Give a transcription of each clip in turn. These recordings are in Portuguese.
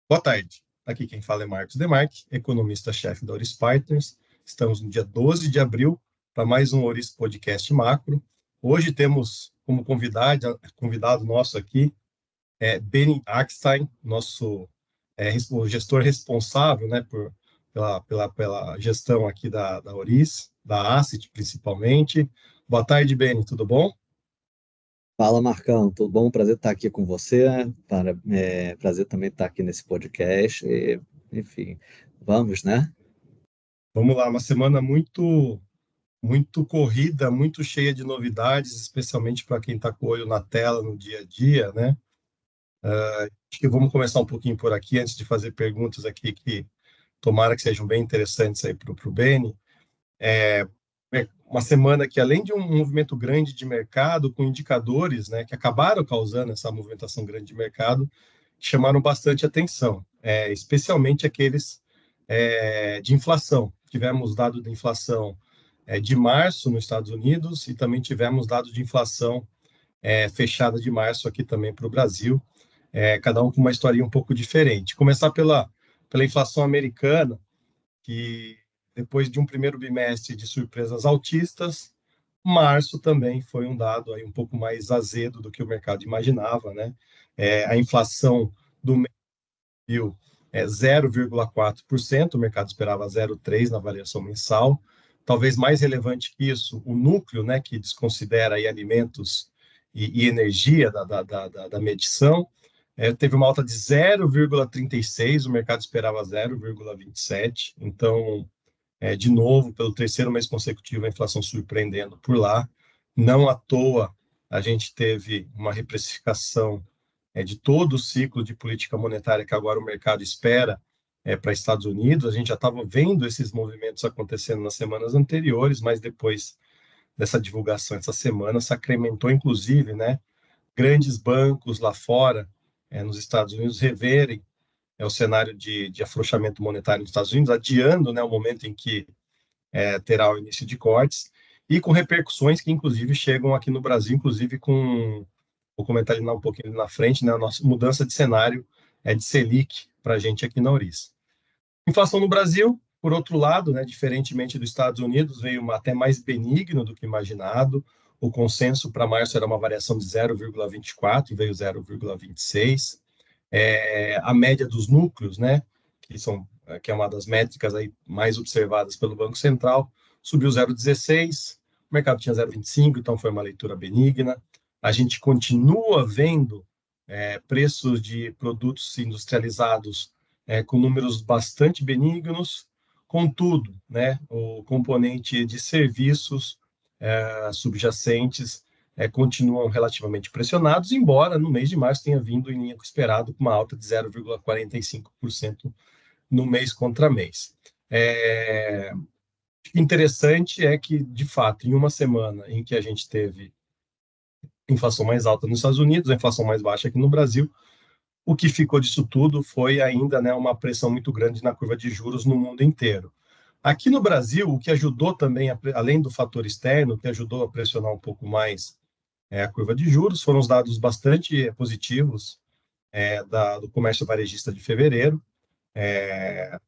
Boa tarde. Aqui quem fala é Marcos Demarque, economista-chefe da Oris Partners. Estamos no dia 12 de abril para mais um Oris Podcast Macro. Hoje temos como convidado nosso aqui Benny Eckstein, nosso o gestor responsável, né, pela gestão aqui da Oris, da Asset principalmente. Boa tarde, Benny, tudo bom? Fala, Marcão, tudo bom? Prazer estar aqui com você. Prazer também estar aqui nesse podcast. Enfim, vamos, né? Vamos lá, uma semana muito corrida, muito cheia de novidades, especialmente para quem está com o olho na tela no dia a dia, né? Acho que vamos começar um pouquinho por aqui, antes de fazer perguntas aqui que tomara que sejam bem interessantes aí para o Beni. É uma semana que, além de um movimento grande de mercado, com indicadores, né, que acabaram causando essa movimentação grande de mercado, chamaram bastante atenção, especialmente aqueles de inflação. Tivemos dado de inflação de março nos Estados Unidos e também tivemos dados de inflação fechada de março aqui também para o Brasil, cada um com uma historinha um pouco diferente. Começar pela inflação americana, que depois de um primeiro bimestre de surpresas altistas, março também foi um dado aí um pouco mais azedo do que o mercado imaginava, né? A inflação do mês é 0,4%, o mercado esperava 0,3% na variação mensal. Talvez mais relevante que isso, o núcleo, né, que desconsidera aí alimentos e energia da medição, teve uma alta de 0,36%, o mercado esperava 0,27%. Então, de novo, pelo terceiro mês consecutivo, a inflação surpreendendo por lá. Não à toa, a gente teve uma reprecificação de todo o ciclo de política monetária que agora o mercado espera para Estados Unidos. A gente já estava vendo esses movimentos acontecendo nas semanas anteriores, mas depois dessa divulgação essa semana, sacramentou, inclusive, né, grandes bancos lá fora, nos Estados Unidos, reverem o cenário de afrouxamento monetário nos Estados Unidos, adiando, né, o momento em que terá o início de cortes, e com repercussões que, inclusive, chegam aqui no Brasil, inclusive com, vou comentar ali um pouquinho ali na frente, né, a nossa mudança de cenário de Selic para a gente aqui na Oris. Inflação no Brasil, por outro lado, né, diferentemente dos Estados Unidos, veio até mais benigno do que imaginado. O consenso para março era uma variação de 0,24, veio 0,26. A média dos núcleos, né, que é uma das métricas aí mais observadas pelo Banco Central, subiu 0,16, o mercado tinha 0,25, então foi uma leitura benigna. A gente continua vendo preços de produtos industrializados com números bastante benignos, contudo, né, o componente de serviços subjacentes continuam relativamente pressionados, embora no mês de março tenha vindo em linha com o esperado, com uma alta de 0,45% no mês contra mês. Interessante é que, de fato, em uma semana em que a gente teve inflação mais alta nos Estados Unidos, a inflação mais baixa aqui no Brasil, o que ficou disso tudo foi ainda, né, uma pressão muito grande na curva de juros no mundo inteiro. Aqui no Brasil, o que ajudou também, além do fator externo, que ajudou a pressionar um pouco mais a curva de juros, foram os dados bastante positivos do comércio varejista de fevereiro.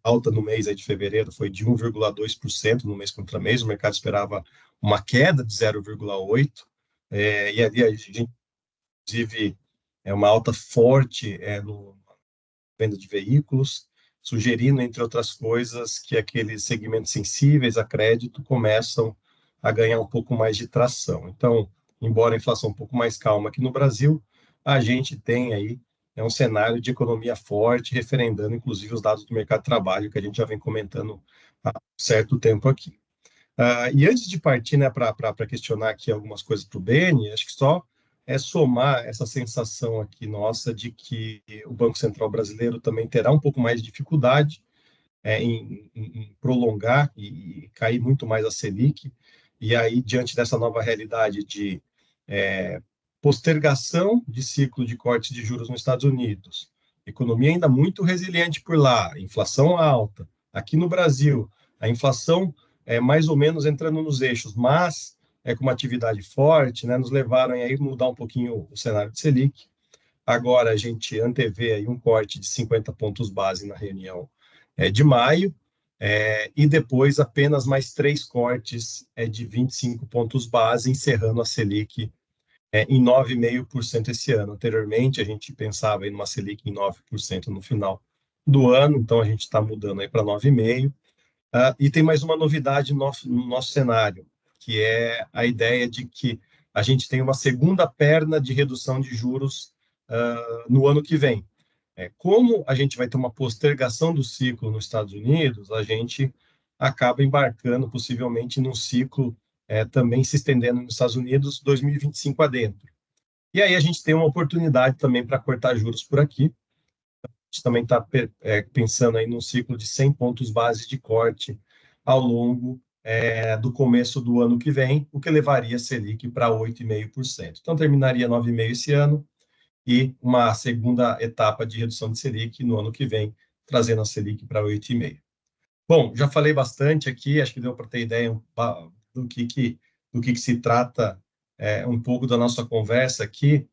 Alta no mês aí de fevereiro foi de 1,2% no mês contra mês, o mercado esperava uma queda de 0,8%, e ali a gente, inclusive, uma alta forte no venda de veículos, sugerindo, entre outras coisas, que aqueles segmentos sensíveis a crédito começam a ganhar um pouco mais de tração. Então, embora a inflação um pouco mais calma aqui no Brasil, a gente tem aí um cenário de economia forte, referendando, inclusive, os dados do mercado de trabalho, que a gente já vem comentando há um certo tempo aqui. E antes de partir, né, para questionar aqui algumas coisas para o Beni, acho que só somar essa sensação aqui nossa de que o Banco Central brasileiro também terá um pouco mais de dificuldade em prolongar e cair muito mais a Selic, e aí, diante dessa nova realidade de postergação de ciclo de cortes de juros nos Estados Unidos, economia ainda muito resiliente por lá, inflação alta, aqui no Brasil, a inflação mais ou menos entrando nos eixos, mas com uma atividade forte, né, nos levaram aí a mudar um pouquinho o cenário de Selic. Agora a gente antevê aí um corte de 50 pontos base na reunião de maio, e depois apenas mais 3 cortes de 25 pontos base, encerrando a Selic em 9,5% esse ano. Anteriormente, a gente pensava em uma Selic em 9% no final do ano, então a gente está mudando aí para 9,5%. E tem mais uma novidade no nosso cenário, que é a ideia de que a gente tem uma segunda perna de redução de juros no ano que vem. Como a gente vai ter uma postergação do ciclo nos Estados Unidos, a gente acaba embarcando possivelmente num ciclo também se estendendo nos Estados Unidos 2025 adentro. E aí a gente tem uma oportunidade também para cortar juros por aqui. A gente também está pensando aí num ciclo de 100 pontos base de corte ao longo do começo do ano que vem, o que levaria a Selic para 8,5%. Então, terminaria 9,5% esse ano e uma segunda etapa de redução de Selic no ano que vem, trazendo a Selic para 8,5%. Bom, já falei bastante aqui, acho que deu para ter ideia do que se trata um pouco da nossa conversa aqui.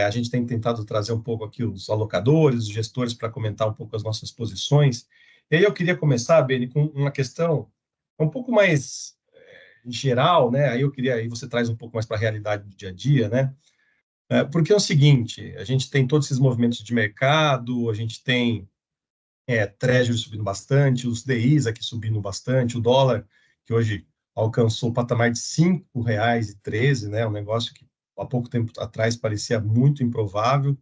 A gente tem tentado trazer um pouco aqui os alocadores, os gestores, para comentar um pouco as nossas posições. E aí eu queria começar, Beni, com uma questão um pouco mais geral, né? Aí você traz um pouco mais para a realidade do dia a dia, né? Porque é o seguinte, a gente tem todos esses movimentos de mercado, a gente tem Treasury subindo bastante, os DIs aqui subindo bastante, o dólar, que hoje alcançou o patamar de R$ 5,13, né? Um negócio que há pouco tempo atrás parecia muito improvável.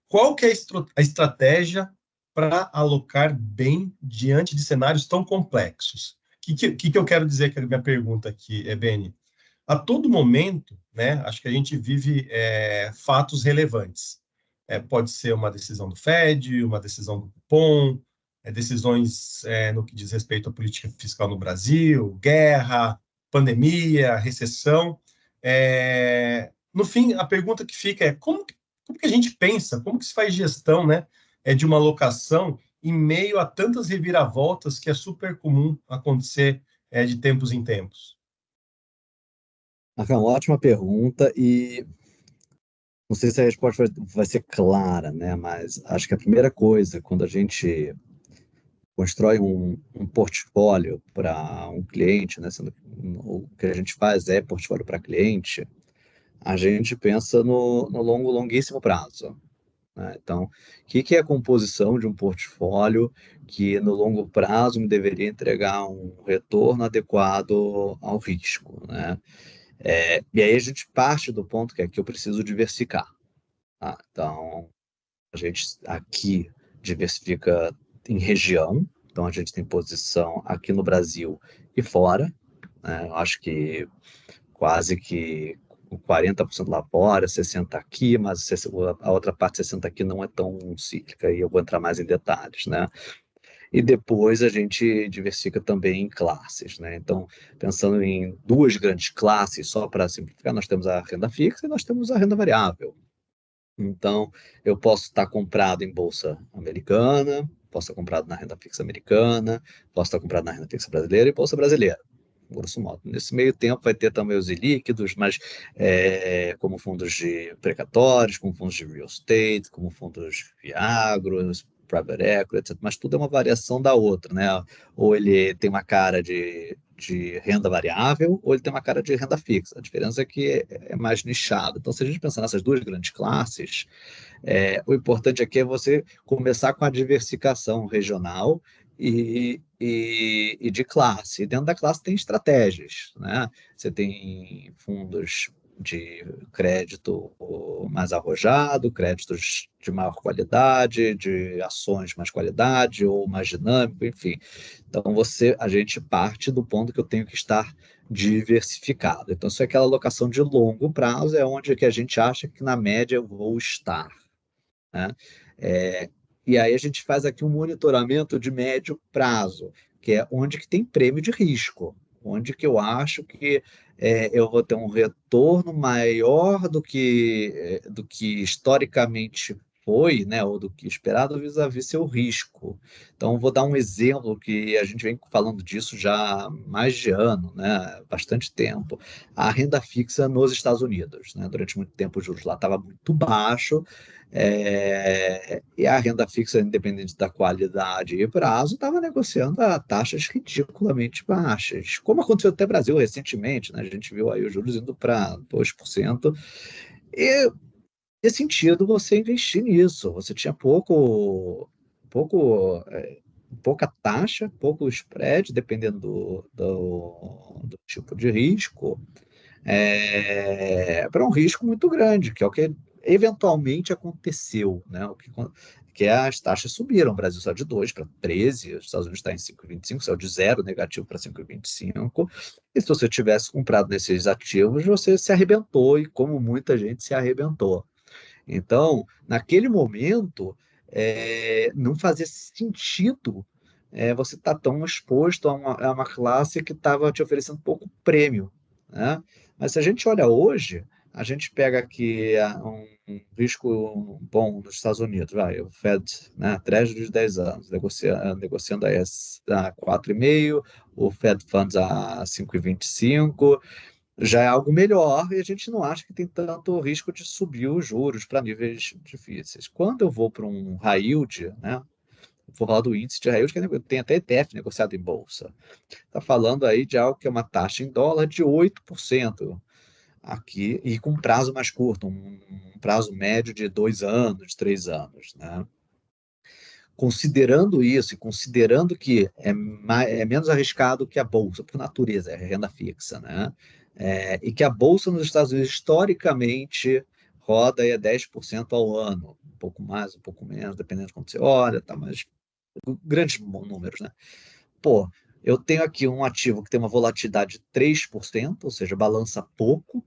Qual que é a estratégia para alocar bem diante de cenários tão complexos? O que eu quero dizer com a minha pergunta aqui, Beni? A todo momento, né, acho que a gente vive fatos relevantes. Pode ser uma decisão do Fed, uma decisão do Copom, decisões no que diz respeito à política fiscal no Brasil, guerra, pandemia, recessão. No fim, a pergunta que fica é como que a gente pensa, como que se faz gestão, né, de uma alocação em meio a tantas reviravoltas que é super comum acontecer de tempos em tempos? Marcão, ótima pergunta e não sei se a resposta vai ser clara, né? Mas acho que a primeira coisa, quando a gente constrói um portfólio para um cliente, né? O que a gente faz é portfólio para cliente, a gente pensa no longuíssimo prazo, né? Então, o que é a composição de um portfólio que no longo prazo me deveria entregar um retorno adequado ao risco, né? E aí a gente parte do ponto que é que eu preciso diversificar. Tá? Então, a gente aqui diversifica em região, então a gente tem posição aqui no Brasil e fora, né? Eu acho que quase que 40% lá fora, 60% aqui, mas a outra parte, 60% aqui, não é tão cíclica, e eu vou entrar mais em detalhes, né? E depois a gente diversifica também em classes, né? Então, pensando em duas grandes classes, só para simplificar, nós temos a renda fixa e nós temos a renda variável. Então, eu posso estar comprado em bolsa americana, posso estar comprado na renda fixa americana, posso estar comprado na renda fixa brasileira e bolsa brasileira, grosso modo. Nesse meio tempo vai ter também os ilíquidos, mas como fundos de precatórios, como fundos de real estate, como fundos de agro, private equity, etc. Mas tudo é uma variação da outra, né? Ou ele tem uma cara de renda variável, ou ele tem uma cara de renda fixa. A diferença é que é mais nichado. Então, se a gente pensar nessas duas grandes classes, o importante aqui é você começar com a diversificação regional e de classe. E dentro da classe tem estratégias, né? Você tem fundos de crédito mais arrojado, créditos de maior qualidade, de ações de mais qualidade ou mais dinâmico, enfim. Então, a gente parte do ponto que eu tenho que estar diversificado. Então, se é aquela alocação de longo prazo, é onde que a gente acha que, na média, eu vou estar, né? É, e aí a gente faz aqui um monitoramento de médio prazo, que é onde que tem prêmio de risco, onde que eu acho que eu vou ter um retorno maior do que historicamente foi, né, ou do que esperado vis-à-vis seu risco. Então, vou dar um exemplo que a gente vem falando disso já há mais de ano, né, bastante tempo. A renda fixa nos Estados Unidos, né, durante muito tempo o juros lá estava muito baixo, e a renda fixa, independente da qualidade e prazo, estava negociando a taxas ridiculamente baixas, como aconteceu até no Brasil recentemente, né, a gente viu aí os juros indo para 2%, e nesse sentido você investir nisso. Você tinha pouca taxa, pouco spread, dependendo do tipo de risco, para um risco muito grande, que é o que eventualmente aconteceu, né? Que as taxas subiram, o Brasil saiu de 2 para 13, os Estados Unidos está em 5,25, saiu de zero negativo para 5,25, e se você tivesse comprado nesses ativos, você se arrebentou, e como muita gente se arrebentou. Então, naquele momento, não fazia sentido você estar tão exposto a uma classe que estava te oferecendo pouco prêmio, né? Mas se a gente olha hoje, a gente pega aqui um risco bom nos Estados Unidos, vai, o Fed, né, Treasury de 10 anos, negociando aí a 4,5, o Fed Funds a 5,25, já é algo melhor e a gente não acha que tem tanto risco de subir os juros para níveis difíceis. Quando eu vou para um high yield, né, vou falar do índice de high yield, que tem até ETF negociado em bolsa, está falando aí de algo que é uma taxa em dólar de 8% aqui, e com prazo mais curto, um prazo médio de 2 anos, de 3 anos, né? Considerando isso e considerando que é menos arriscado que a bolsa, por natureza, é renda fixa, né? E que a bolsa nos Estados Unidos, historicamente, roda aí a 10% ao ano, um pouco mais, um pouco menos, dependendo de quando você olha, tá, mas grandes números, né? Pô, eu tenho aqui um ativo que tem uma volatilidade de 3%, ou seja, balança pouco,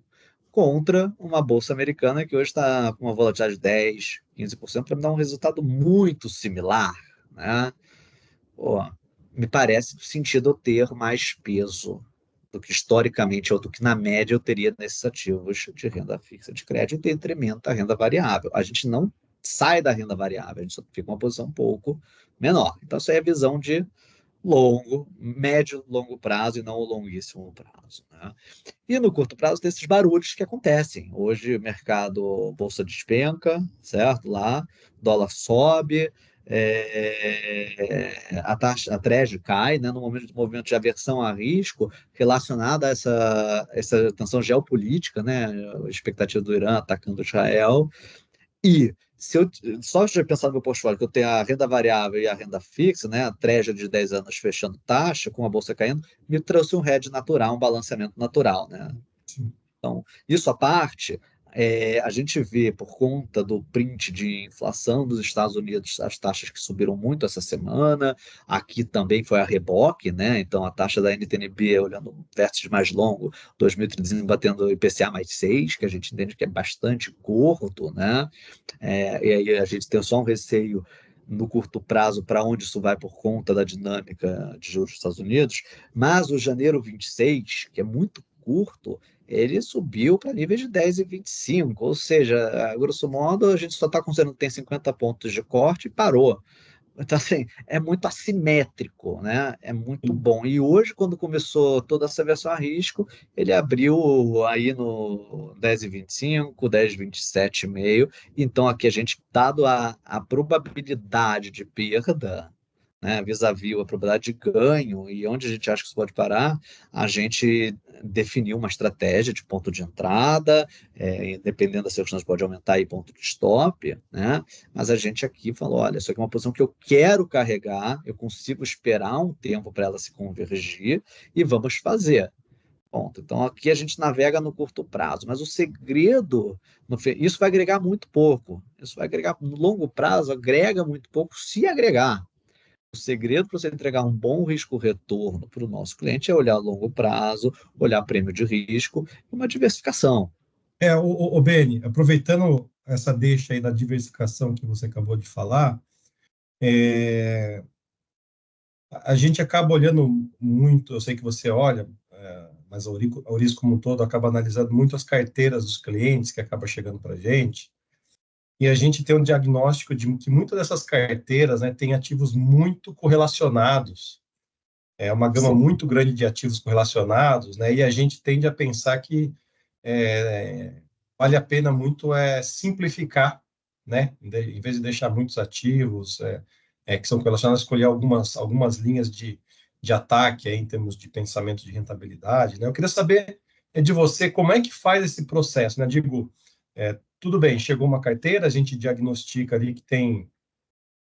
contra uma bolsa americana que hoje está com uma volatilidade de 10, 15%, para me dar um resultado muito similar, né? Pô, me parece sentido eu ter mais peso do que historicamente ou do que na média eu teria nesses ativos de renda fixa de crédito em detrimento da renda variável. A gente não sai da renda variável, a gente só fica uma posição um pouco menor. Então, isso aí é a visão de médio, longo prazo e não o longuíssimo prazo, né? E no curto prazo tem esses barulhos que acontecem. Hoje o mercado, bolsa despenca, certo? Lá, dólar sobe, a Treasury cai, né, no momento de movimento de aversão a risco relacionado a essa tensão geopolítica, né, a expectativa do Irã atacando Israel. E se eu só de pensar no meu portfólio que eu tenho a renda variável e a renda fixa, né, a Treasury de 10 anos fechando taxa, com a bolsa caindo, me trouxe um hedge natural, um balanceamento natural, né? Sim. Então, isso à parte, a gente vê por conta do print de inflação dos Estados Unidos, as taxas que subiram muito essa semana, aqui também foi a reboque, né? Então a taxa da NTNB, olhando um vértice mais longo, 2013 batendo o IPCA mais 6, que a gente entende que é bastante curto, né? E aí a gente tem só um receio no curto prazo para onde isso vai por conta da dinâmica de juros dos Estados Unidos, mas o janeiro 26, que é muito curto, ele subiu para níveis de 10 e 25, ou seja, a grosso modo, a gente só está considerando que tem 50 pontos de corte e parou. Então, assim, é muito assimétrico, né? É muito bom. E hoje, quando começou toda essa versão a risco, ele abriu aí no 10,25, 10,27,5. Então, aqui a gente, dado a probabilidade de perda, né, vis-à-vis a probabilidade de ganho e onde a gente acha que isso pode parar, a gente definiu uma estratégia de ponto de entrada, dependendo das circunstâncias pode aumentar aí ponto de stop, né? Mas a gente aqui falou, olha, isso aqui é uma posição que eu quero carregar, eu consigo esperar um tempo para ela se convergir e vamos fazer. Ponto. Então aqui a gente navega no curto prazo, mas o segredo, isso vai agregar muito pouco. Isso vai agregar no longo prazo, agrega muito pouco, se agregar. O segredo para você entregar um bom risco-retorno para o nosso cliente é olhar a longo prazo, olhar prêmio de risco e uma diversificação. O Beni, aproveitando essa deixa aí da diversificação que você acabou de falar, é, a gente acaba olhando muito, eu sei que você olha, mas a Auris como um todo acaba analisando muito as carteiras dos clientes que acaba chegando para a gente, e a gente tem um diagnóstico de que muitas dessas carteiras, né, têm ativos muito correlacionados, é uma gama Sim, muito grande de ativos correlacionados, né, e a gente tende a pensar que vale a pena muito simplificar, né, em vez de deixar muitos ativos que são correlacionados, escolher algumas linhas de ataque aí, em termos de pensamento de rentabilidade, né. Eu queria saber de você como é que faz esse processo, né, digo, tudo bem, chegou uma carteira, a gente diagnostica ali que tem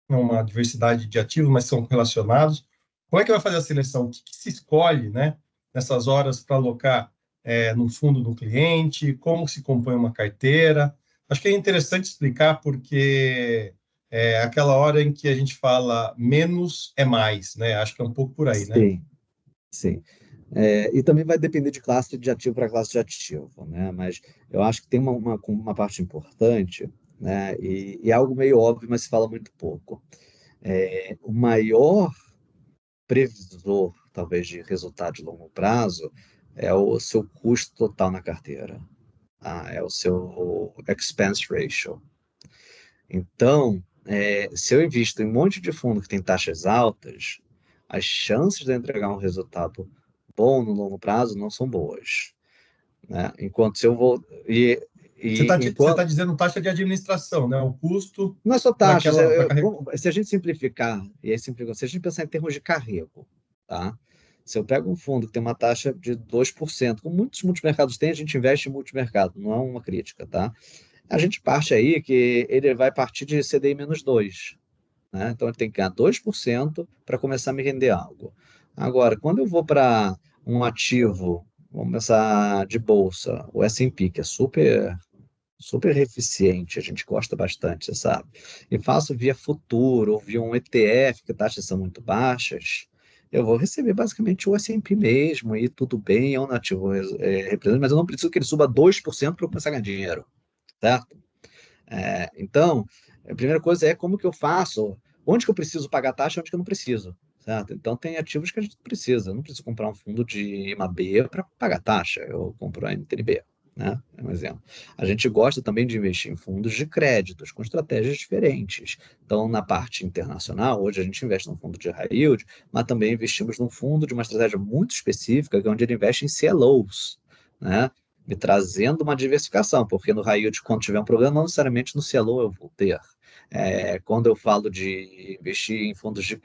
uma diversidade de ativos, mas são relacionados. Como é que vai fazer a seleção? O que, que se escolhe, né, nessas horas para alocar no fundo do cliente? Como se compõe uma carteira? Acho que é interessante explicar porque é aquela hora em que a gente fala menos é mais, né? Acho que é um pouco por aí, né? sim, sim. E também vai depender de classe de ativo para classe de ativo, né? Mas eu acho que tem uma parte importante, né? E é algo meio óbvio, mas se fala muito pouco. O maior previsor, talvez, de resultado de longo prazo é o seu custo total na carteira. É o seu expense ratio. Então, se eu invisto em um monte de fundo que tem taxas altas, as chances de eu entregar um resultado bom no longo prazo não são boas, né? Enquanto se eu vou Você enquanto tá dizendo taxa de administração, né? O custo não é só para taxas, aquela, para se a gente simplificar, e aí simplificar, se a gente pensar em termos de carrego, tá? Se eu pego um fundo que tem uma taxa de 2%, como muitos multimercados têm, a gente investe em multimercado, não é uma crítica, tá? A gente parte aí que ele vai partir de CDI menos 2, né? Então ele tem que ganhar 2% para começar a me render algo. Agora, quando eu vou para um ativo, vamos começar de bolsa, o S&P, que é super eficiente, a gente gosta bastante, você sabe? E faço via futuro ou via um ETF, que taxas são muito baixas, eu vou receber basicamente o S&P mesmo, e tudo bem, é um ativo representante, mas eu não preciso que ele suba 2% para eu começar a ganhar dinheiro, certo? Então, a primeira coisa é como que eu faço, onde que eu preciso pagar taxa, onde que eu não preciso, certo? Então, tem ativos que a gente precisa. Eu não preciso comprar um fundo de IMAB para pagar taxa, eu compro a NTNB, né? É um exemplo. A gente gosta também de investir em fundos de créditos, com estratégias diferentes. Então, na parte internacional, hoje a gente investe num fundo de high yield, mas também investimos num fundo de uma estratégia muito específica, que é onde ele investe em CLOs, né? Me trazendo uma diversificação, porque no high yield, quando tiver um problema, não necessariamente no CLO eu vou ter. Quando eu falo de investir em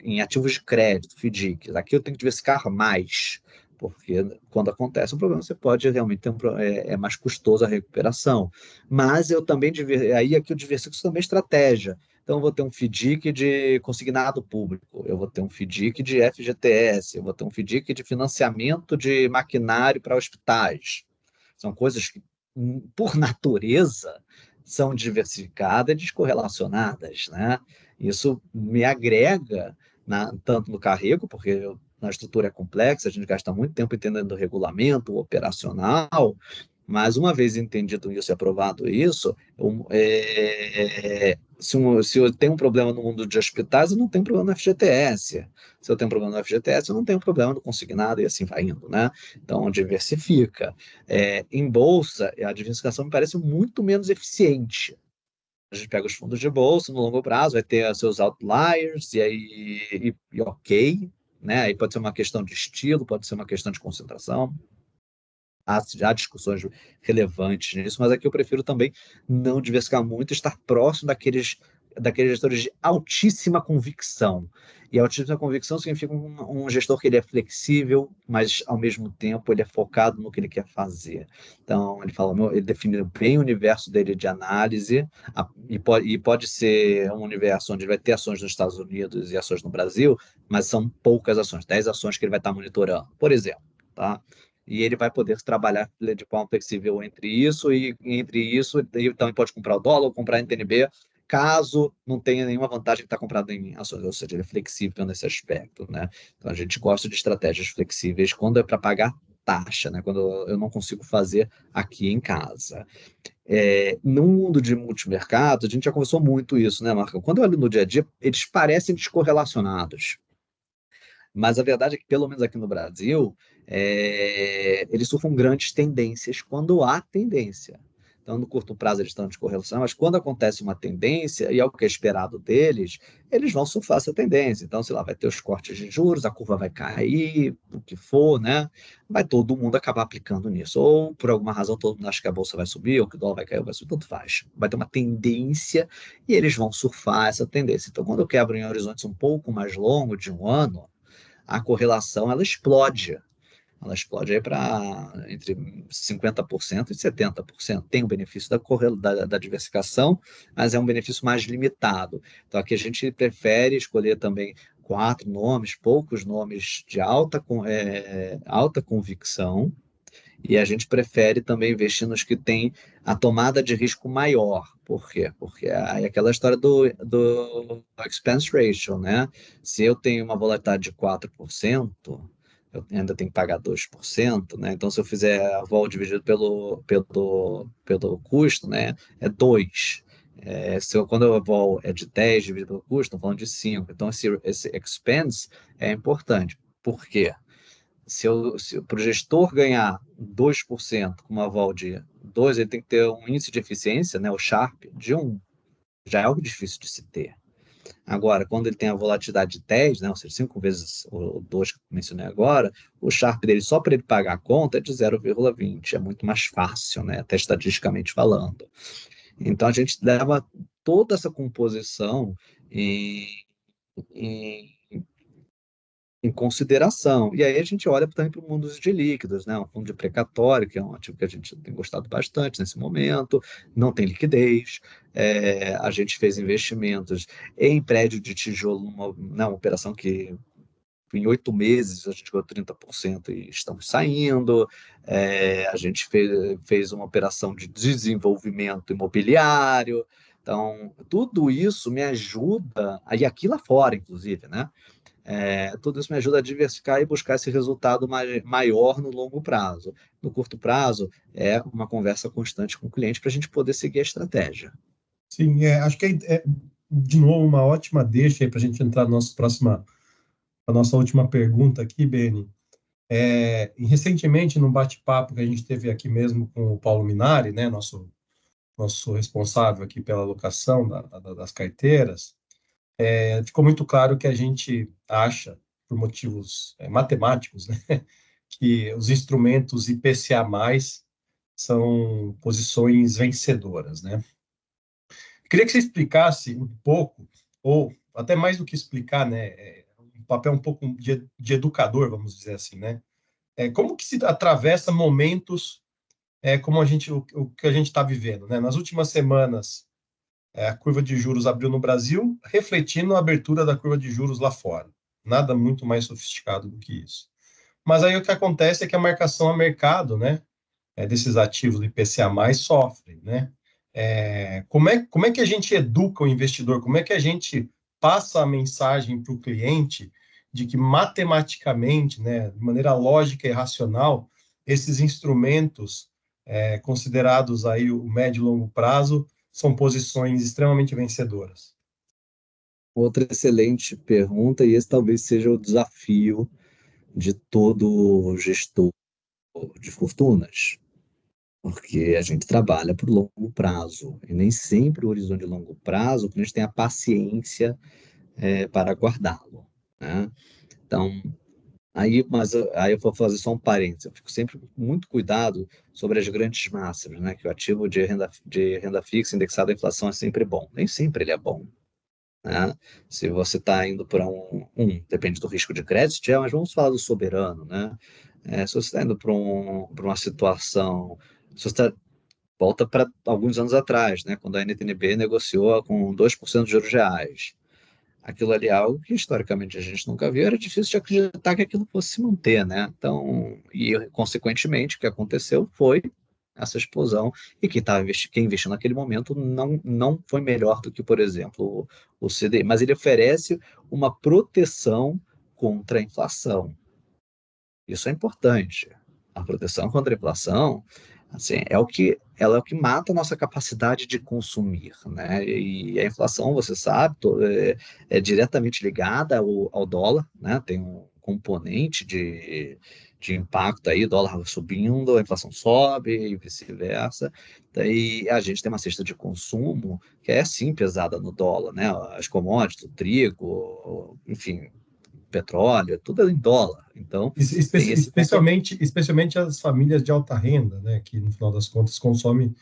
em ativos de crédito, FDICs, aqui eu tenho que diversificar mais, porque quando acontece um problema, você pode realmente ter é mais custoso a recuperação. Mas eu também, aí aqui eu diversifico também estratégia. Então, eu vou ter um FDIC de consignado público, eu vou ter um FDIC de FGTS, eu vou ter um FDIC de financiamento de maquinário para hospitais. São coisas que, por natureza, são diversificadas e descorrelacionadas, né? Isso me agrega tanto no carrego, porque a estrutura é complexa, a gente gasta muito tempo entendendo o regulamento, o operacional, mas uma vez entendido isso e aprovado isso, se eu tenho um problema no mundo de hospitais, eu não tenho problema no FGTS. Se eu tenho problema no FGTS, eu não tenho problema no consignado e assim vai indo, né? Então, diversifica. Em bolsa, a diversificação me parece muito menos eficiente. A gente pega os fundos de bolsa no longo prazo, vai ter seus outliers, e aí, e ok, né? Aí pode ser uma questão de estilo, pode ser uma questão de concentração. Há discussões relevantes nisso, mas aqui eu prefiro também não diversificar muito, estar próximo daqueles gestores de altíssima convicção. E altíssima convicção significa um gestor que ele é flexível, mas ao mesmo tempo ele é focado no que ele quer fazer. Então, ele fala, ele define bem o universo dele de análise, e pode ser um universo onde ele vai ter ações nos Estados Unidos e ações no Brasil, mas são poucas ações, 10 ações que ele vai estar monitorando, por exemplo. Tá? E ele vai poder trabalhar de forma flexível entre isso, então ele pode comprar o dólar ou comprar NTNB, caso não tenha nenhuma vantagem que está comprado em ações, ou seja, ele é flexível nesse aspecto, né? Então a gente gosta de estratégias flexíveis quando é para pagar taxa, né? Quando eu não consigo fazer aqui em casa. No mundo de multimercado, a gente já conversou muito isso, né, Marco? Quando eu olho no dia a dia, eles parecem descorrelacionados. Mas a verdade é que, pelo menos aqui no Brasil, eles surfam grandes tendências quando há tendência. Então, no curto prazo, eles estão de correlação, mas quando acontece uma tendência, e é o que é esperado deles, eles vão surfar essa tendência. Então, sei lá, vai ter os cortes de juros, a curva vai cair, o que for, né? Vai todo mundo acabar aplicando nisso. Ou, por alguma razão, todo mundo acha que a bolsa vai subir, ou que o dólar vai cair, ou vai subir, tanto faz. Vai ter uma tendência e eles vão surfar essa tendência. Então, quando eu quebro em horizontes um pouco mais longos, de um ano, a correlação ela explode. Ela explode aí para entre 50% e 70%. Tem o benefício da diversificação, mas é um benefício mais limitado. Então, aqui a gente prefere escolher também 4 nomes, poucos nomes de alta convicção, e a gente prefere também investir nos que têm a tomada de risco maior. Por quê? Porque é aquela história do expense ratio, né? Se eu tenho uma volatilidade de 4%, eu ainda tenho que pagar 2%, né? Então, se eu fizer a vol dividido pelo custo, né, é 2. Quando a vol é de 10 dividido pelo custo, estamos falando de 5. Então, esse expense é importante. Por quê? Se para o gestor ganhar 2% com uma vol de 2, ele tem que ter um índice de eficiência, né, o Sharpe, de 1. Já é algo difícil de se ter. Agora, quando ele tem a volatilidade de 10, né, ou seja, 5 vezes o 2 que eu mencionei agora, o Sharpe dele, só para ele pagar a conta, é de 0,20. É muito mais fácil, né, até estatisticamente falando. Então, a gente leva toda essa composição em, em em consideração. E aí a gente olha também para o mundo de líquidos, né? Um fundo de precatório, que é um ativo que a gente tem gostado bastante nesse momento, não tem liquidez. A gente fez investimentos em prédio de tijolo, uma operação que em 8 meses a gente ganhou 30% e estamos saindo. A gente fez uma operação de desenvolvimento imobiliário. Então, tudo isso me ajuda, e aqui lá fora, inclusive, né? Tudo isso me ajuda a diversificar e buscar esse resultado maior no longo prazo. No curto prazo, é uma conversa constante com o cliente para a gente poder seguir a estratégia. Sim, acho que de novo, uma ótima deixa aí para a gente entrar na nossa última pergunta aqui, Beni. Recentemente, num bate-papo que a gente teve aqui mesmo com o Paulo Minari, né, nosso responsável aqui pela alocação das carteiras, ficou muito claro que a gente acha, por motivos matemáticos, né, que os instrumentos IPCA+, são posições vencedoras, né? Queria que você explicasse um pouco, ou até mais do que explicar, né, um papel um pouco de educador, vamos dizer assim, né? Como que se atravessa momentos como o que a gente está vivendo, né? Nas últimas semanas, a curva de juros abriu no Brasil, refletindo a abertura da curva de juros lá fora. Nada muito mais sofisticado do que isso. Mas aí o que acontece é que a marcação a mercado, né, desses ativos do IPCA+, sofre, né? Como é que a gente educa o investidor? Como é que a gente passa a mensagem para o cliente de que matematicamente, né, de maneira lógica e racional, esses instrumentos considerados aí o médio e longo prazo são posições extremamente vencedoras? Outra excelente pergunta, e esse talvez seja o desafio de todo gestor de fortunas, porque a gente trabalha por longo prazo, e nem sempre o horizonte de longo prazo, o cliente tem a paciência para guardá-lo, né? Então, aí eu vou fazer só um parênteses. Eu fico sempre com muito cuidado sobre as grandes massas, né? Que o ativo de renda fixa indexado à inflação é sempre bom. Nem sempre ele é bom, né? Se você está indo para depende do risco de crédito, mas vamos falar do soberano, né? Se você está indo para uma situação, se você volta para alguns anos atrás, né? Quando a NTNB negociou com 2% de juros reais. Aquilo ali é algo que historicamente a gente nunca viu, era difícil de acreditar que aquilo fosse se manter, né? Então, e consequentemente, o que aconteceu foi essa explosão, e quem investiu naquele momento não foi melhor do que, por exemplo, o CDI, mas ele oferece uma proteção contra a inflação. Isso é importante. A proteção contra a inflação, assim, ela é o que mata a nossa capacidade de consumir, né? E a inflação, você sabe, é diretamente ligada ao dólar, né? Tem componente de impacto aí, dólar subindo, a inflação sobe e vice-versa. Daí a gente tem uma cesta de consumo que é sim pesada no dólar, né? As commodities, o trigo, enfim, petróleo, tudo é em dólar. Então, tem esse componente. Especialmente as famílias de alta renda, né, que no final das contas consomem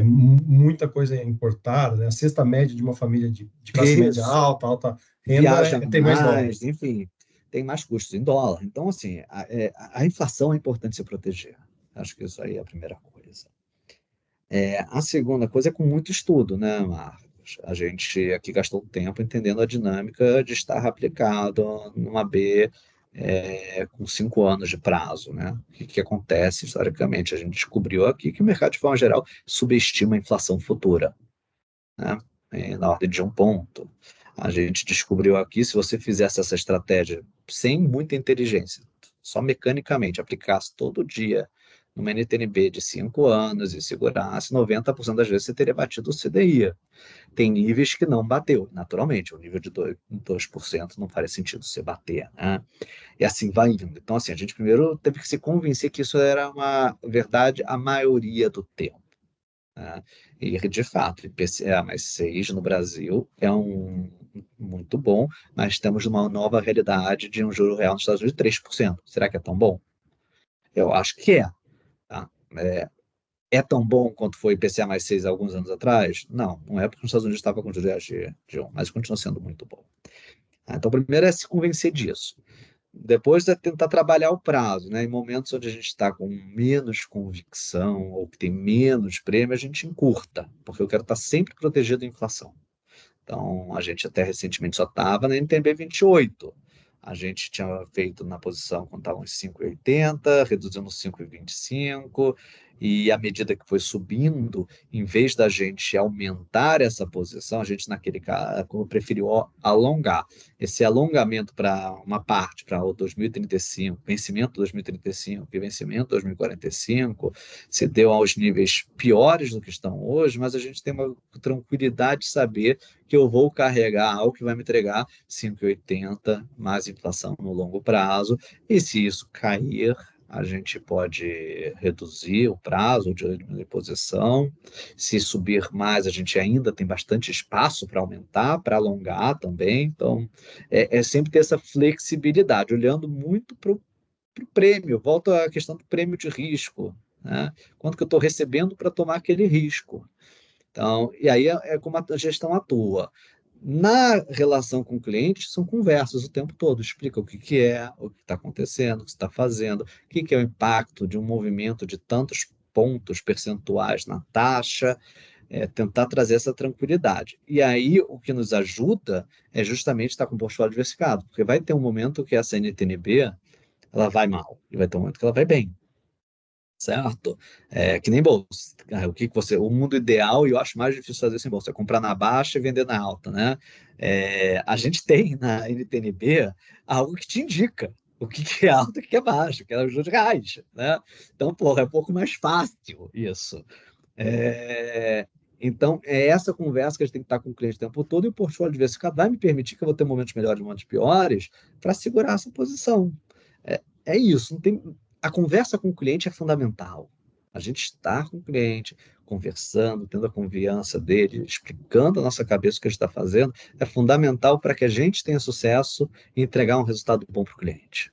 muita coisa importada, né? A cesta média de uma família de classe média Isso, alta, alta renda, viaja tem mais dólar. mais, enfim, tem mais custos em dólar. Então, assim, a inflação é importante se proteger. Acho que isso aí é a primeira coisa. A segunda coisa é com muito estudo, né, Marcos? A gente aqui gastou tempo entendendo a dinâmica de estar aplicado numa B com 5 anos de prazo, né? O que acontece historicamente? A gente descobriu aqui que o mercado, de forma geral, subestima a inflação futura, né? Na ordem de 1 ponto. A gente descobriu aqui, se você fizesse essa estratégia sem muita inteligência, só mecanicamente, aplicasse todo dia numa NTNB de 5 anos e segurasse, 90% das vezes você teria batido o CDI. Tem níveis que não bateu, naturalmente. O nível de 2% não faria sentido você bater, né? E assim vai indo. Então, assim, a gente primeiro teve que se convencer que isso era uma verdade a maioria do tempo, né? E, de fato, IPCA mais 6 no Brasil é muito bom, mas temos uma nova realidade de um juro real nos Estados Unidos de 3%. Será que é tão bom? Eu acho que é. Tá? É tão bom quanto foi IPCA mais 6 há alguns anos atrás? Não, não é porque os Estados Unidos estava com juros de 1, mas continua sendo muito bom. Então, primeiro é se convencer disso. Depois é tentar trabalhar o prazo, né? Em momentos onde a gente está com menos convicção ou que tem menos prêmio, a gente encurta, porque eu quero estar sempre protegido da inflação. Então, a gente até recentemente só estava na NTNB 28. A gente tinha feito na posição quando estava uns 5,80, reduzindo 5,25, e à medida que foi subindo, em vez da gente aumentar essa posição, a gente naquele caso preferiu alongar. Esse alongamento para uma parte, para o 2035, vencimento 2035 e vencimento 2045, se deu aos níveis piores do que estão hoje, mas a gente tem uma tranquilidade de saber que eu vou carregar algo que vai me entregar 5,80 mais inflação no longo prazo, e se isso cair, a gente pode reduzir o prazo de posição. Se subir mais, a gente ainda tem bastante espaço para aumentar, para alongar também. Então, é sempre ter essa flexibilidade, olhando muito para o prêmio. Volto à questão do prêmio de risco, né? Quanto que eu estou recebendo para tomar aquele risco? Então, e aí é como a gestão atua. Na relação com o cliente, são conversas o tempo todo. Explica o que é, o que está acontecendo, o que está fazendo, o que é o impacto de um movimento de tantos pontos percentuais na taxa, tentar trazer essa tranquilidade. E aí, o que nos ajuda é justamente estar com o portfólio diversificado, porque vai ter um momento que essa NTNB ela vai mal, e vai ter um momento que ela vai bem. Certo? Que nem bolsa. O mundo ideal, e eu acho mais difícil fazer sem bolsa, é comprar na baixa e vender na alta, né? A gente tem na NTNB algo que te indica o que é alto e o que é baixo, que é os juros reais, né? Então, porra, é um pouco mais fácil isso. Então, é essa conversa que a gente tem que estar com o cliente o tempo todo, e o portfólio diversificado vai me permitir que eu vou ter momentos melhores e momentos piores para segurar essa posição. É isso, não tem, a conversa com o cliente é fundamental. A gente estar com o cliente, conversando, tendo a confiança dele, explicando a nossa cabeça o que a gente está fazendo, é fundamental para que a gente tenha sucesso e entregar um resultado bom para o cliente.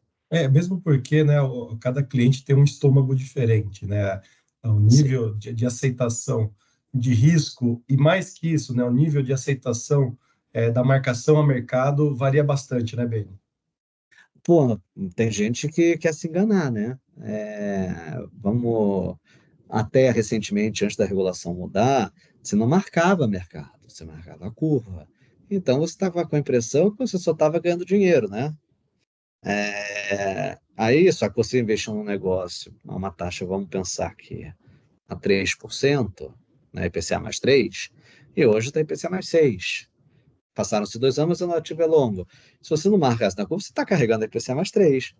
Mesmo porque, né, cada cliente tem um estômago diferente, né? O Sim. nível de aceitação de risco, e mais que isso, né, o nível de aceitação da marcação a mercado varia bastante, né, Ben? Pô, tem gente que quer se enganar, né? Até recentemente, antes da regulação mudar, você não marcava mercado, você marcava a curva. Então você estava com a impressão que você só estava ganhando dinheiro, né? Aí, só que você investiu num negócio a uma taxa, vamos pensar que a 3%, né, IPCA mais 3, e hoje está IPCA mais 6. Passaram-se 2 anos, mas o ativo é longo. Se você não marcasse na curva, você está carregando a IPCA mais 3.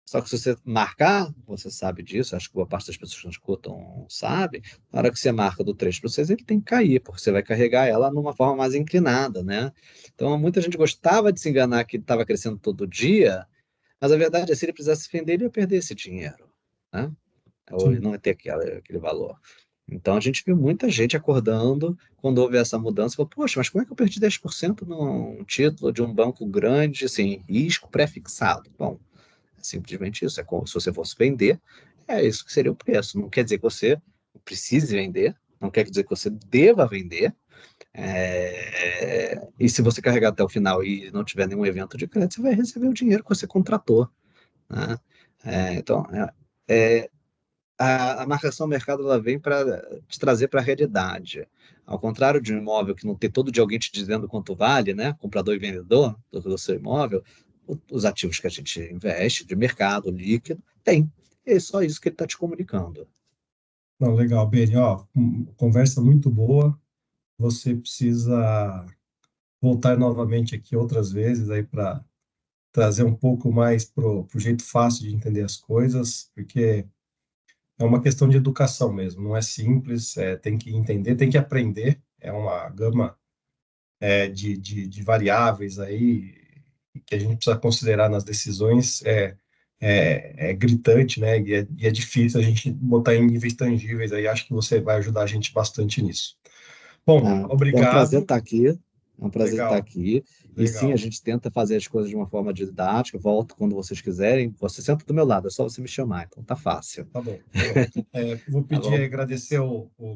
Só que se você marcar, você sabe disso, acho que boa parte das pessoas que nos escutam sabe, na hora que você marca do 3 para o 6, ele tem que cair, porque você vai carregar ela numa forma mais inclinada, né? Então, muita gente gostava de se enganar que estava crescendo todo dia, Mas a verdade é, se ele precisasse vender, ele ia perder esse dinheiro, né? Ou Sim. não ia ter aquele valor. Então, a gente viu muita gente acordando quando houve essa mudança, falou, poxa, mas como é que eu perdi 10% num título de um banco grande, assim, risco pré-fixado? Bom, é simplesmente isso, é como se você fosse vender, é isso que seria o preço. Não quer dizer que você precise vender, não quer dizer que você deva vender, e se você carregar até o final e não tiver nenhum evento de crédito, você vai receber o dinheiro que você contratou, né? Então, a marcação mercado ela vem para te trazer para a realidade. Ao contrário de um imóvel que não tem todo dia alguém te dizendo quanto vale, né? Comprador e vendedor do seu imóvel, os ativos que a gente investe, de mercado líquido, tem. É só isso que ele está te comunicando. Não, legal, Beni, ó, conversa muito boa. Você precisa voltar novamente aqui outras vezes aí para trazer um pouco mais pro jeito fácil de entender as coisas, porque é uma questão de educação mesmo, não é simples, tem que entender, tem que aprender, é uma gama de variáveis aí que a gente precisa considerar nas decisões, é gritante, né? E é difícil a gente botar em níveis tangíveis aí, acho que você vai ajudar a gente bastante nisso. Bom, É um prazer obrigado, estar aqui. É um prazer estar legal, aqui. E sim, a legal. gente tenta fazer as coisas de uma forma didática. Volto quando vocês quiserem. Você senta do meu lado, é só você me chamar. Então tá fácil. Tá bom, tá bom. Vou Tá pedir bom? agradecer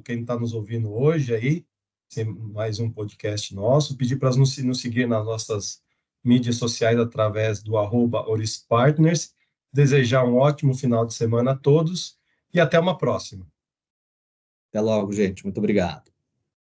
quem está nos ouvindo hoje aí, mais um podcast nosso, pedir para nos seguir nas nossas mídias sociais através do @orispartners, desejar um ótimo final de semana a todos e até uma próxima. Até logo, gente. Muito obrigado.